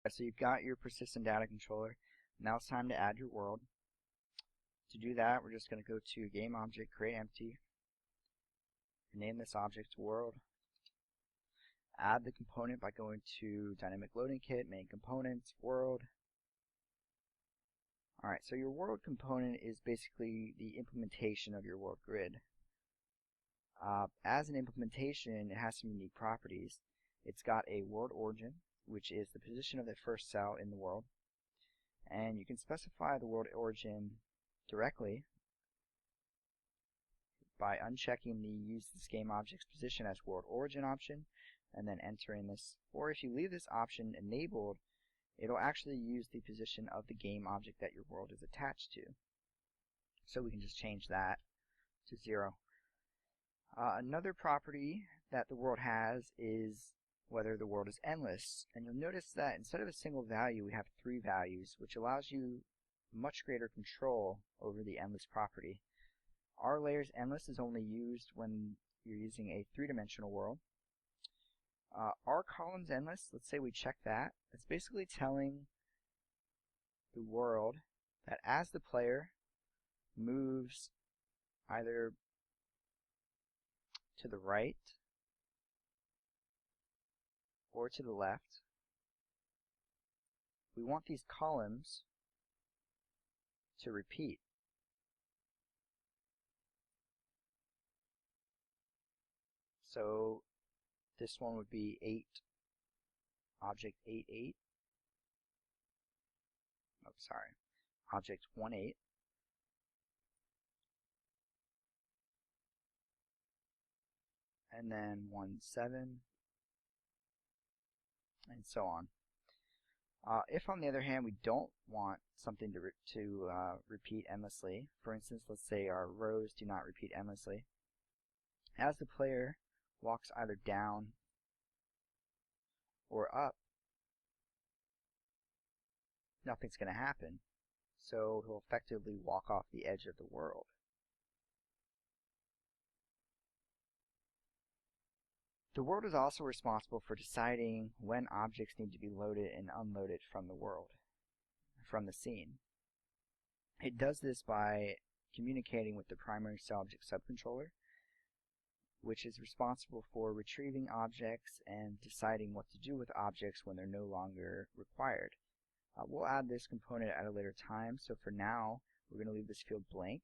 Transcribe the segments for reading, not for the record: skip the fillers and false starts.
So you've got your persistent data controller. Now it's time to add your world. To do that, we're just going to go to game object, create empty, name this object world, add the component by going to dynamic loading kit, main components, world. Alright, so your world component is basically the implementation of your world grid. As an implementation, it has some unique properties. It's got a world origin, which is the position of the first cell in the world. And you can specify the world origin directly by unchecking the use this game object's position as world origin option and then entering this. Or if you leave this option enabled, it'll actually use the position of the game object that your world is attached to. So we can just change that to 0. Another property that the world has is whether the world is endless. And you'll notice that instead of a single value, we have 3 values, which allows you much greater control over the endless property. Our layers endless is only used when you're using a 3-dimensional world. Our columns endless, let's say we check that. It's basically telling the world that as the player moves either to the right or to the left, we want these columns to repeat. So this one would be 8, object 8, 8. Oh, sorry, object 1, 8. And then 1, 7, and so on. If on the other hand we don't want something to repeat endlessly, for instance, let's say our rows do not repeat endlessly, as the player walks either down or up, nothing's going to happen. So he'll effectively walk off the edge of the world. The world is also responsible for deciding when objects need to be loaded and unloaded from the world, from the scene. It does this by communicating with the primary cell object subcontroller, which is responsible for retrieving objects and deciding what to do with objects when they're no longer required. We'll add this component at a later time, so for now we're going to leave this field blank.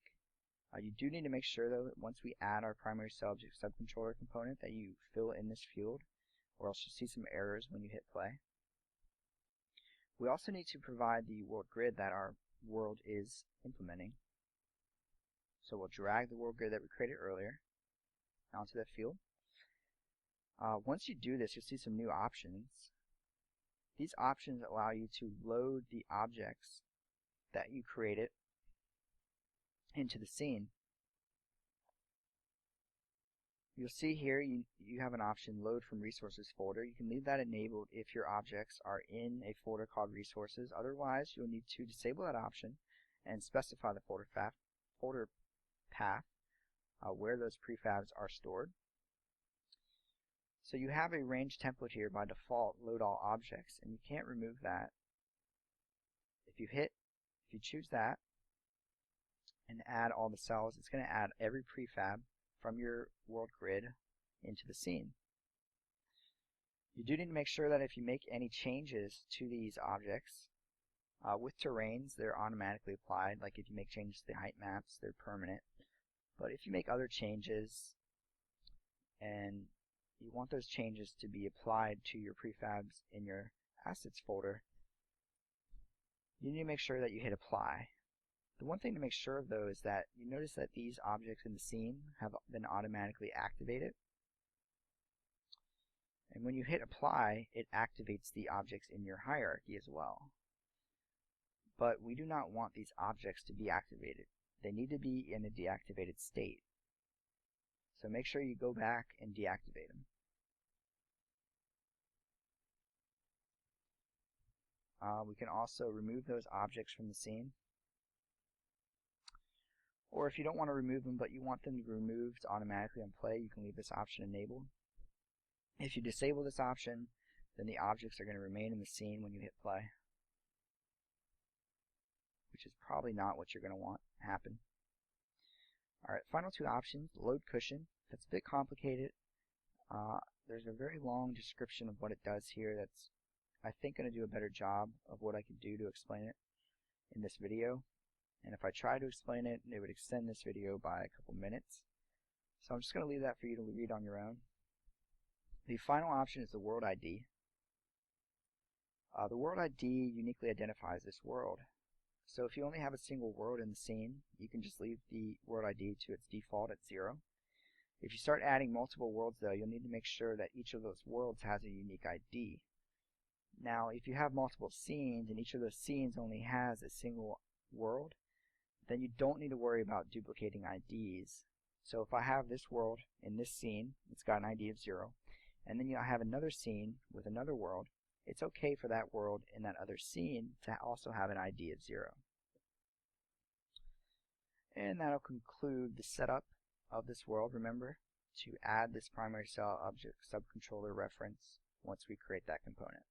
You do need to make sure though that once we add our primary cell object subcontroller component that you fill in this field, or else you'll see some errors when you hit play. We also need to provide the world grid that our world is implementing. So we'll drag the world grid that we created earlier onto that field. Once you do this, you'll see some new options. These options allow you to load the objects that you created into the scene. You'll see here you have an option, load from resources folder. You can leave that enabled if your objects are in a folder called resources. Otherwise, you'll need to disable that option and specify the folder path where those prefabs are stored. So you have a range template here by default, load all objects, and you can't remove that. If you choose that and add all the cells, it's going to add every prefab from your world grid into the scene. You do need to make sure that if you make any changes to these objects, with terrains, they're automatically applied. Like if you make changes to the height maps, they're permanent. But if you make other changes and you want those changes to be applied to your prefabs in your assets folder, you need to make sure that you hit apply. The one thing to make sure of though is that you notice that these objects in the scene have been automatically activated. And when you hit apply, it activates the objects in your hierarchy as well. But we do not want these objects to be activated. They need to be in a deactivated state. So make sure you go back and deactivate them. We can also remove those objects from the scene. Or if you don't want to remove them but you want them to be removed automatically on play, you can leave this option enabled. If you disable this option, then the objects are going to remain in the scene when you hit play, which is probably not what you're going to want happen. Alright, final two options, load cushion. That's a bit complicated. There's a very long description of what it does here that's, I think, going to do a better job of what I can do to explain it in this video. And if I try to explain it, it would extend this video by a couple minutes. So I'm just going to leave that for you to read on your own. The final option is the world ID. The world ID uniquely identifies this world. So if you only have a single world in the scene, you can just leave the world ID to its default at 0. If you start adding multiple worlds though, you'll need to make sure that each of those worlds has a unique ID. Now if you have multiple scenes and each of those scenes only has a single world, then you don't need to worry about duplicating IDs. So if I have this world in this scene, it's got an ID of 0, and then I have another scene with another world, it's okay for that world in that other scene to also have an ID of 0. And that'll conclude the setup of this world. Remember to add this primary cell object subcontroller reference once we create that component.